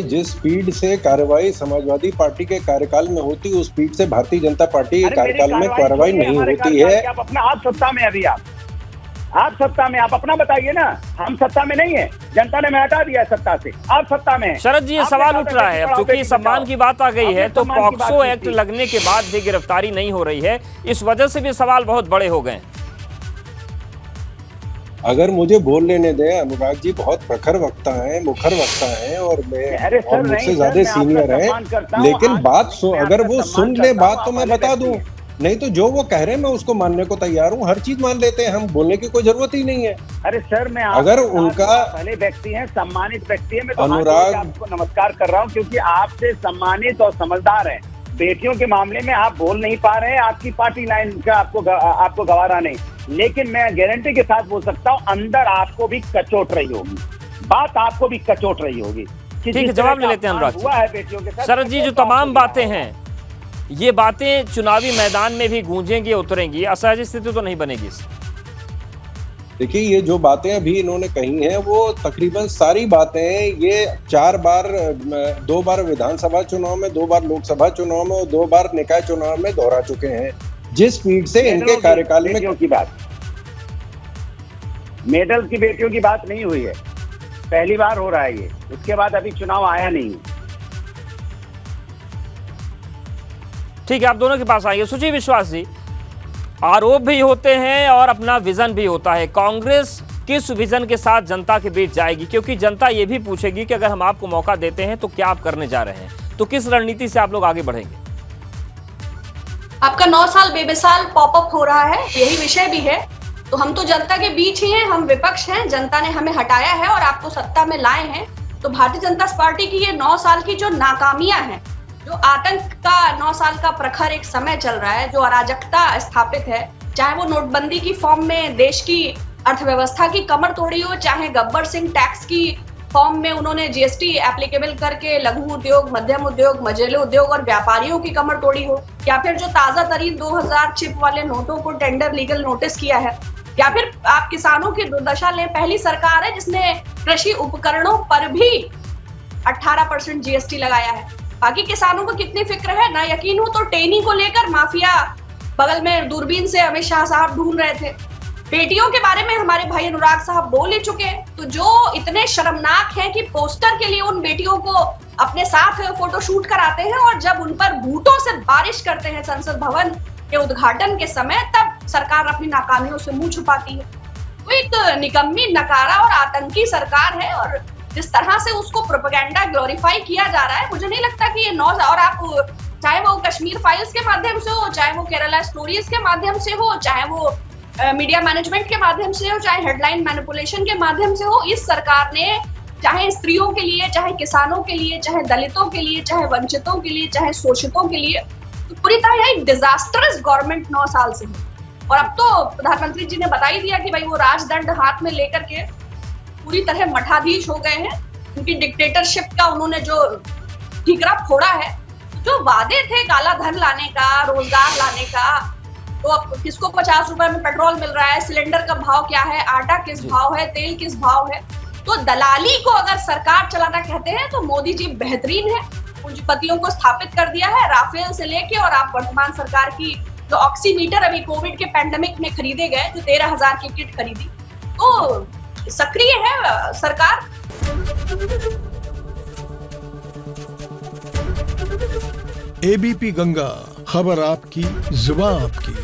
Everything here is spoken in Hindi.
जिस स्पीड से कार्रवाई समाजवादी पार्टी के कार्यकाल में होती उस स्पीड से भारतीय जनता पार्टी के कार्यकाल में कार्रवाई नहीं होती है। आप अपना आप सत्ता में, अभी आप सत्ता में, आप अपना बताइए ना। हम सत्ता में नहीं है, जनता ने हमें हटा दिया है सत्ता से, आप सत्ता में है। शरद जी, ये सवाल उठ रहा है, अब चूंकि सम्मान की बात आ गई है तो पॉक्सो एक्ट लगने के बाद भी गिरफ्तारी नहीं हो रही है, इस वजह से भी सवाल बहुत बड़े हो गए। अगर मुझे बोल लेने दें, अनुराग जी बहुत प्रखर वक्ता हैं, मुखर वक्ता हैं और मुझसे ज्यादा सीनियर हैं, लेकिन बात अगर वो सुन ले बात तो मैं बता दूं, नहीं तो जो वो कह रहे हैं मैं उसको मानने को तैयार हूँ। हर चीज मान लेते हैं हम, बोलने की कोई जरूरत ही नहीं है। अरे सर, मैं अगर उनका पहले व्यक्ति हैं, सम्मानित व्यक्ति है, मैं तो अनुराग आपको नमस्कार कर रहा हूँ क्योंकि आपसे सम्मानित और समझदार हैं। बेटियों के मामले में आप बोल नहीं पा रहे हैं, आपकी पार्टी लाइन का आपको गवारा नहीं, लेकिन मैं गारंटी के साथ बोल सकता हूँ अंदर आपको भी कचोट रही होगी, बात आपको भी कचोट रही होगी। ठीक है, जवाब ले लेते हैं अनुराग हुआ है बेटियों के साथ। शरद जी, जो तमाम बातें हैं, ये बातें चुनावी मैदान में भी गूंजेंगी, उतरेंगी, असहज स्थिति तो नहीं बनेगी? देखिए, ये जो बातें अभी इन्होंने कही हैं वो तकरीबन सारी बातें ये 4 बार, 2 बार विधानसभा चुनाव में, 2 बार लोकसभा चुनाव में और 2 बार निकाय चुनाव में दोहरा चुके हैं। जिस स्पीड से इनके कार्यकाल में की बात, मेडल की बेटियों की बात नहीं हुई है, पहली बार हो रहा है ये, उसके बाद अभी चुनाव आया नहीं। ठीक है, आप दोनों के पास आइए। सुची विश्वास जी, आरोप भी होते हैं और अपना विजन भी होता है, कांग्रेस किस विजन के साथ जनता के बीच जाएगी? क्योंकि जनता ये भी पूछेगी कि अगर हम आपको मौका देते हैं तो क्या आप करने जा रहे हैं, तो किस रणनीति से आप लोग आगे बढ़ेंगे? आपका 9 साल बेमिसाल पॉपअप हो रहा है, यही विषय भी है। तो हम तो जनता के बीच ही हैं, हम विपक्ष हैं, जनता ने हमें हटाया है और आपको सत्ता में लाए हैं। तो भारतीय जनता पार्टी की ये 9 साल की जो नाकामियां हैं, जो आतंक का 9 साल का प्रखर एक समय चल रहा है, जो अराजकता स्थापित है, चाहे वो नोटबंदी की फॉर्म में देश की अर्थव्यवस्था की कमर तोड़ी हो, चाहे गब्बर सिंह टैक्स की फॉर्म में उन्होंने जीएसटी एप्लीकेबल करके लघु उद्योग, मध्यम उद्योग, मझोले उद्योग और व्यापारियों की कमर तोड़ी हो, या फिर जो ताजा तरीन 2000 चिप वाले नोटों को टेंडर लीगल नोटिस किया है, या फिर आप किसानों की दुर्दशा लें। पहली सरकार है जिसने कृषि उपकरणों पर भी 18% जीएसटी लगाया है। बाकी किसानों को कितनी फिक्र है, ना यकीन हो तो टेनी को लेकर माफिया बगल में दूरबीन से अमित शाह साहब ढूंढ रहे थे। बेटियों के बारे में हमारे भाई अनुराग साहब बोल ही चुके, तो जो इतने शर्मनाक हैं कि पोस्टर के लिए उन बेटियों को अपने साथ फोटो शूट कराते हैं और जब उन पर बूटों से बारिश करते हैं संसद भवन के उद्घाटन के समय, तब सरकार अपनी नाकामियों से मुंह छुपाती है। तो एक निकम्मी, नकारा और आतंकी सरकार है और जिस तरह से उसको प्रोपेगेंडा ग्लोरीफाई किया जा रहा है, मुझे नहीं लगता कि ये 9, और आप चाहे वो कश्मीर फाइल्स के माध्यम से हो, चाहे वो केरला स्टोरीज के माध्यम से हो, चाहे वो मीडिया मैनेजमेंट के माध्यम से हो, चाहे हेडलाइन मैनिपुलेशन के माध्यम से हो, इस सरकार ने चाहे स्त्रियों के लिए, चाहे किसानों के लिए, चाहे दलितों के लिए, चाहे वंचितों के लिए, चाहे शोषितों के लिए, तो पूरी तरह एक डिजास्टरस गवर्नमेंट 9 साल से है। और अब तो प्रधानमंत्री जी ने बता ही दिया कि भाई वो राजदंड हाथ में लेकर के पूरी तरह मठाधीश हो गए हैं। उनकी डिक्टेटरशिप का उन्होंने जो ठीकरा फोड़ा है, जो वादे थे काला धन लाने का, रोजगार लाने का, तो अब किसको 50 रुपए में पेट्रोल मिल रहा है, सिलेंडर का भाव क्या है, आटा किस भाव है, तेल किस भाव है। तो दलाली को अगर सरकार चलाना कहते हैं तो मोदी जी बेहतरीन है, पूंजीपतियों को स्थापित कर दिया है, राफेल से लेके और आप वर्तमान सरकार की जो ऑक्सीमीटर अभी कोविड के पैंडेमिक में खरीदे गए, जो 13,000 की किट खरीदी, तो सक्रिय है सरकार। एबीपी गंगा, खबर आपकी, जुबान आपकी।